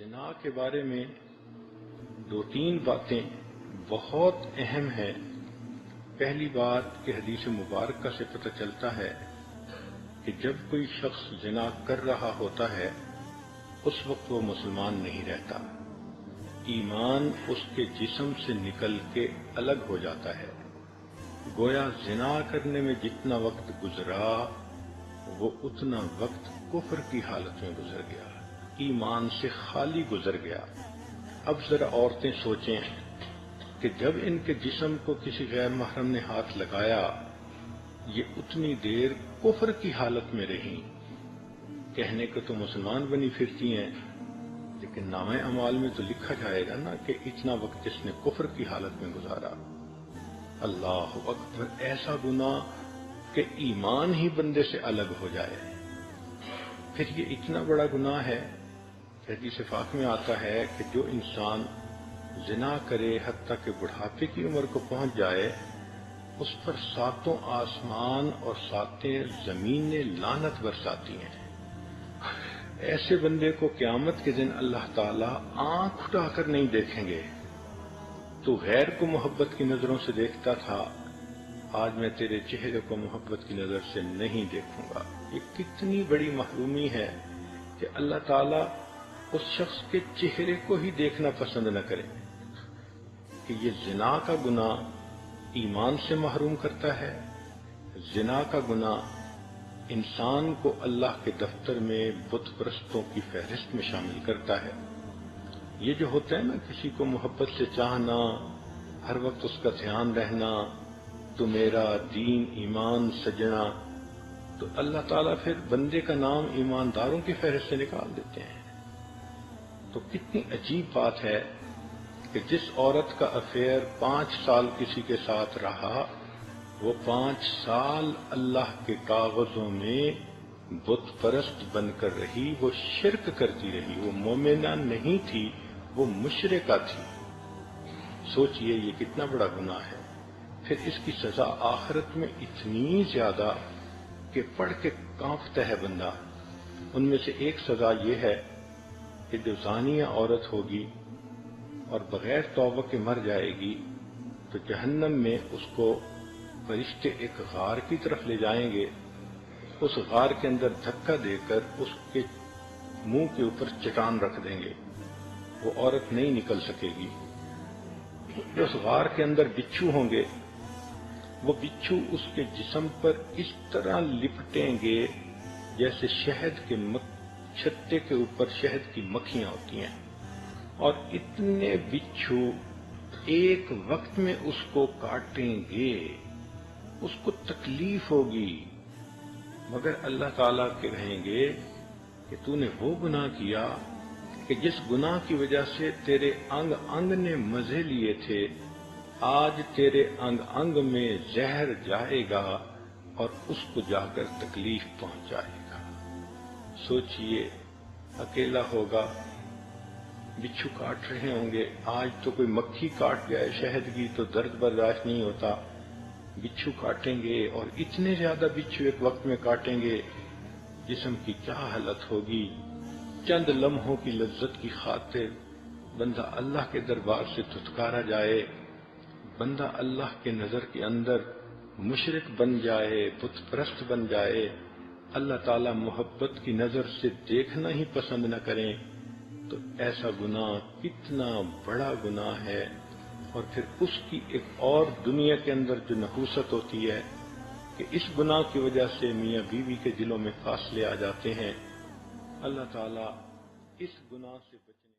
زنا کے بارے میں دو تین باتیں بہت اہم ہیں۔ پہلی بات کہ حدیث مبارکہ سے پتہ چلتا ہے کہ جب کوئی شخص زنا کر رہا ہوتا ہے اس وقت وہ مسلمان نہیں رہتا، ایمان اس کے جسم سے نکل کے الگ ہو جاتا ہے۔ گویا زنا کرنے میں جتنا وقت گزرا وہ اتنا وقت کفر کی حالت میں گزر گیا، ایمان سے خالی گزر گیا۔ اب ذرا عورتیں سوچیں کہ جب ان کے جسم کو کسی غیر محرم نے ہاتھ لگایا یہ اتنی دیر کفر کی حالت میں رہیں، کہنے کو تو مسلمان بنی پھرتی ہیں لیکن نامہ اعمال میں تو لکھا جائے گا نا کہ اتنا وقت اس نے کفر کی حالت میں گزارا۔ اللہ اکبر، ایسا گناہ کہ ایمان ہی بندے سے الگ ہو جائے، پھر یہ اتنا بڑا گناہ ہے کہ حدیث پاک میں آتا ہے کہ جو انسان زنا کرے حتیٰ کہ بڑھاپے کی عمر کو پہنچ جائے اس پر ساتوں آسمان اور ساتیں زمینیں لعنت برساتی ہیں۔ ایسے بندے کو قیامت کے دن اللہ تعالیٰ آنکھ اٹھا کر نہیں دیکھیں گے۔ تو غیر کو محبت کی نظروں سے دیکھتا تھا، آج میں تیرے چہرے کو محبت کی نظر سے نہیں دیکھوں گا۔ یہ کتنی بڑی محرومی ہے کہ اللہ تعالیٰ اس شخص کے چہرے کو ہی دیکھنا پسند نہ کرے۔ کہ یہ زنا کا گناہ ایمان سے محروم کرتا ہے، زنا کا گناہ انسان کو اللہ کے دفتر میں بت پرستوں کی فہرست میں شامل کرتا ہے۔ یہ جو ہوتا ہے نا کسی کو محبت سے چاہنا، ہر وقت اس کا دھیان رہنا، تو میرا دین ایمان سجنا، تو اللہ تعالیٰ پھر بندے کا نام ایمانداروں کی فہرست سے نکال دیتے ہیں۔ تو کتنی عجیب بات ہے کہ جس عورت کا افیئر 5 سال کسی کے ساتھ رہا وہ 5 سال اللہ کے کاغذوں میں بت پرست بن کر رہی، وہ شرک کرتی رہی، وہ مومنہ نہیں تھی، وہ مشرکہ تھی۔ سوچئے یہ کتنا بڑا گناہ ہے۔ پھر اس کی سزا آخرت میں اتنی زیادہ کہ پڑھ کے کانپتا ہے بندہ۔ ان میں سے ایک سزا یہ ہے کہ جو زانیہ عورت ہوگی اور بغیر توبہ کے مر جائے گی تو جہنم میں اس کو فرشتے ایک غار کی طرف لے جائیں گے، اس غار کے اندر دھکا دے کر اس کے منہ کے اوپر چٹان رکھ دیں گے، وہ عورت نہیں نکل سکے گی۔ اس غار کے اندر بچھو ہوں گے، وہ بچھو اس کے جسم پر اس طرح لپٹیں گے جیسے شہد کے چھتے کے اوپر شہد کی مکھیاں ہوتی ہیں، اور اتنے بچھو ایک وقت میں اس کو کاٹیں گے، اس کو تکلیف ہوگی، مگر اللہ تعالیٰ کے کہیں گے کہ تو نے وہ گناہ کیا کہ جس گناہ کی وجہ سے تیرے انگ انگ نے مزے لیے تھے، آج تیرے انگ انگ میں زہر جائے گا اور اس کو جا کر تکلیف پہنچائے گا۔ سوچئے اکیلا ہوگا، بچھو کاٹ رہے ہوں گے، آج تو کوئی مکھی کاٹ جائے شہد کی تو درد برداشت نہیں ہوتا، بچھو کاٹیں گے اور اتنے زیادہ بچھو ایک وقت میں کاٹیں گے، جسم کی کیا حالت ہوگی۔ چند لمحوں کی لذت کی خاطر بندہ اللہ کے دربار سے دھتکارا جائے، بندہ اللہ کے نظر کے اندر مشرک بن جائے، بت پرست بن جائے، اللہ تعالیٰ محبت کی نظر سے دیکھنا ہی پسند نہ کریں، تو ایسا گناہ کتنا بڑا گناہ ہے۔ اور پھر اس کی ایک اور دنیا کے اندر جو نحوست ہوتی ہے کہ اس گناہ کی وجہ سے میاں بیوی کے دلوں میں فاصلے آ جاتے ہیں۔ اللہ تعالیٰ اس گناہ سے بچنے